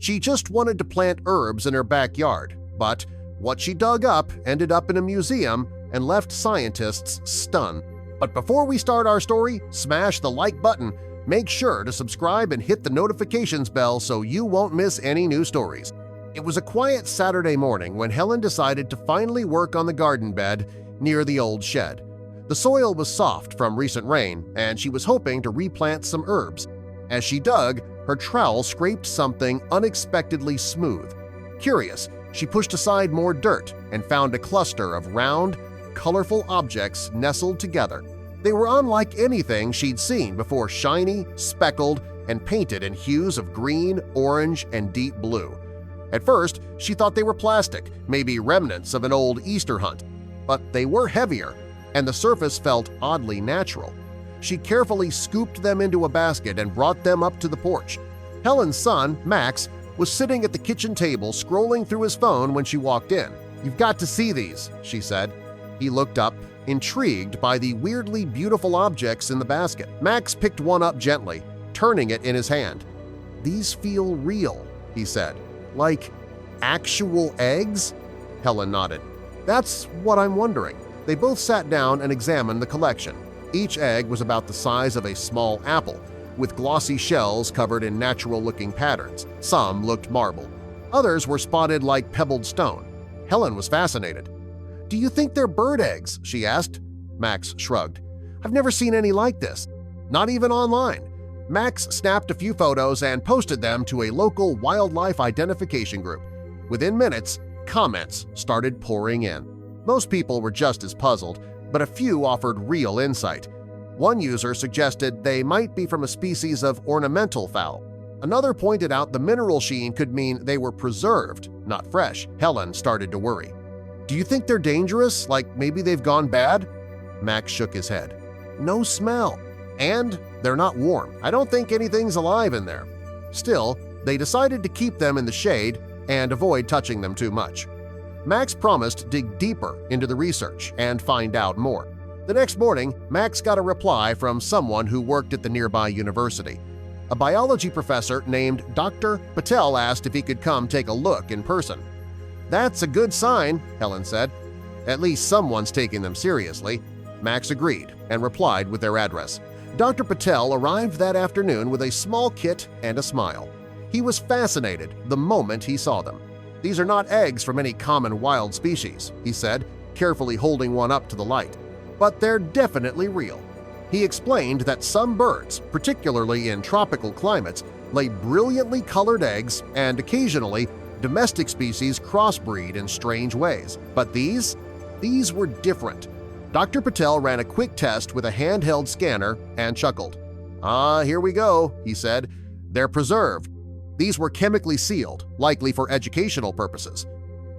She just wanted to plant herbs in her backyard, but what she dug up ended up in a museum and left scientists stunned. But before we start our story, smash the like button, make sure to subscribe and hit the notifications bell so you won't miss any new stories. It was a quiet Saturday morning when Helen decided to finally work on the garden bed near the old shed. The soil was soft from recent rain, and she was hoping to replant some herbs. As she dug, her trowel scraped something unexpectedly smooth. Curious, she pushed aside more dirt and found a cluster of round, colorful objects nestled together. They were unlike anything she'd seen before, shiny, speckled, and painted in hues of green, orange, and deep blue. At first, she thought they were plastic, maybe remnants of an old Easter hunt. But they were heavier, and the surface felt oddly natural. She carefully scooped them into a basket and brought them up to the porch. Helen's son, Max, was sitting at the kitchen table scrolling through his phone when she walked in. "You've got to see these," she said. He looked up, intrigued by the weirdly beautiful objects in the basket. Max picked one up gently, turning it in his hand. "These feel real," he said. "Like actual eggs?" Helen nodded. "That's what I'm wondering." They both sat down and examined the collection. Each egg was about the size of a small apple, with glossy shells covered in natural-looking patterns. Some looked marble. Others were spotted like pebbled stone. Helen was fascinated. "Do you think they're bird eggs?" she asked. Max shrugged. "I've never seen any like this. Not even online." Max snapped a few photos and posted them to a local wildlife identification group. Within minutes, comments started pouring in. Most people were just as puzzled, but a few offered real insight. One user suggested they might be from a species of ornamental fowl. Another pointed out the mineral sheen could mean they were preserved, not fresh. Helen started to worry. "Do you think they're dangerous, like maybe they've gone bad?" Max shook his head. "No smell. And they're not warm. I don't think anything's alive in there." Still, they decided to keep them in the shade and avoid touching them too much. Max promised to dig deeper into the research and find out more. The next morning, Max got a reply from someone who worked at the nearby university. A biology professor named Dr. Patel asked if he could come take a look in person. "That's a good sign," Helen said. "At least someone's taking them seriously." Max agreed and replied with their address. Dr. Patel arrived that afternoon with a small kit and a smile. He was fascinated the moment he saw them. "These are not eggs from any common wild species," he said, carefully holding one up to the light. "But they're definitely real." He explained that some birds, particularly in tropical climates, lay brilliantly colored eggs, and occasionally domestic species crossbreed in strange ways. But these were different. Dr. Patel ran a quick test with a handheld scanner and chuckled. "Ah, here we go," he said. "They're preserved. These were chemically sealed, likely for educational purposes."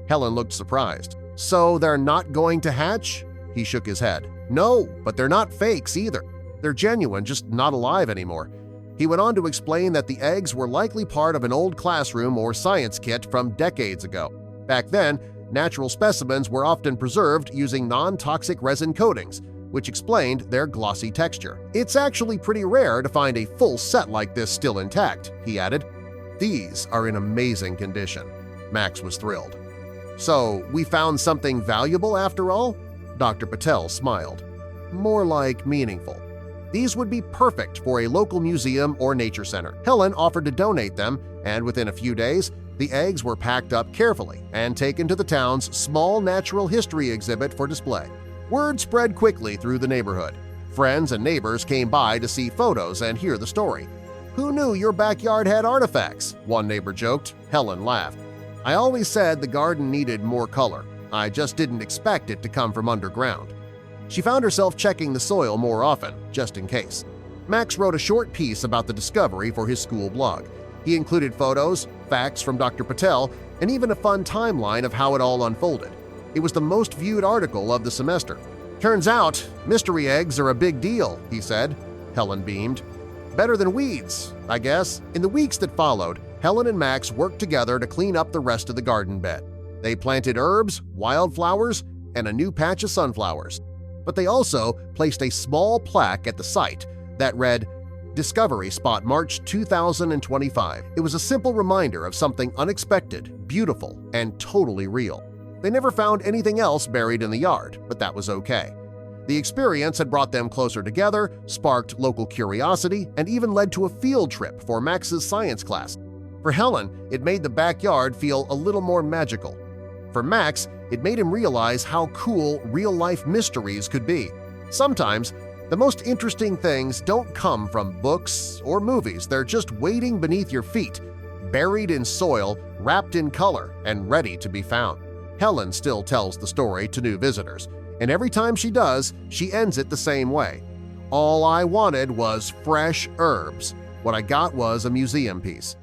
Helen looked surprised. "So they're not going to hatch?" He shook his head. "No, but they're not fakes either. They're genuine, just not alive anymore." He went on to explain that the eggs were likely part of an old classroom or science kit from decades ago. Back then, natural specimens were often preserved using non-toxic resin coatings, which explained their glossy texture. "It's actually pretty rare to find a full set like this still intact," he added. "These are in amazing condition." Max was thrilled. "So we found something valuable after all?" Dr. Patel smiled. "More like meaningful. These would be perfect for a local museum or nature center." Helen offered to donate them, and within a few days, the eggs were packed up carefully and taken to the town's small natural history exhibit for display. Word spread quickly through the neighborhood. Friends and neighbors came by to see photos and hear the story. "Who knew your backyard had artifacts?" one neighbor joked. Helen laughed. "I always said the garden needed more color. I just didn't expect it to come from underground." She found herself checking the soil more often, just in case. Max wrote a short piece about the discovery for his school blog. He included photos, facts from Dr. Patel, and even a fun timeline of how it all unfolded. It was the most viewed article of the semester. "Turns out, mystery eggs are a big deal," he said. Helen beamed. "Better than weeds, I guess." In the weeks that followed, Helen and Max worked together to clean up the rest of the garden bed. They planted herbs, wildflowers, and a new patch of sunflowers. But they also placed a small plaque at the site that read, Discovery Spot, March 2025. It was a simple reminder of something unexpected, beautiful, and totally real. They never found anything else buried in the yard, but that was okay. The experience had brought them closer together, sparked local curiosity, and even led to a field trip for Max's science class. For Helen, it made the backyard feel a little more magical. For Max, it made him realize how cool real-life mysteries could be. Sometimes, the most interesting things don't come from books or movies. They're just waiting beneath your feet, buried in soil, wrapped in color, and ready to be found. Helen still tells the story to new visitors, and every time she does, she ends it the same way. All I wanted was fresh herbs. What I got was a museum piece.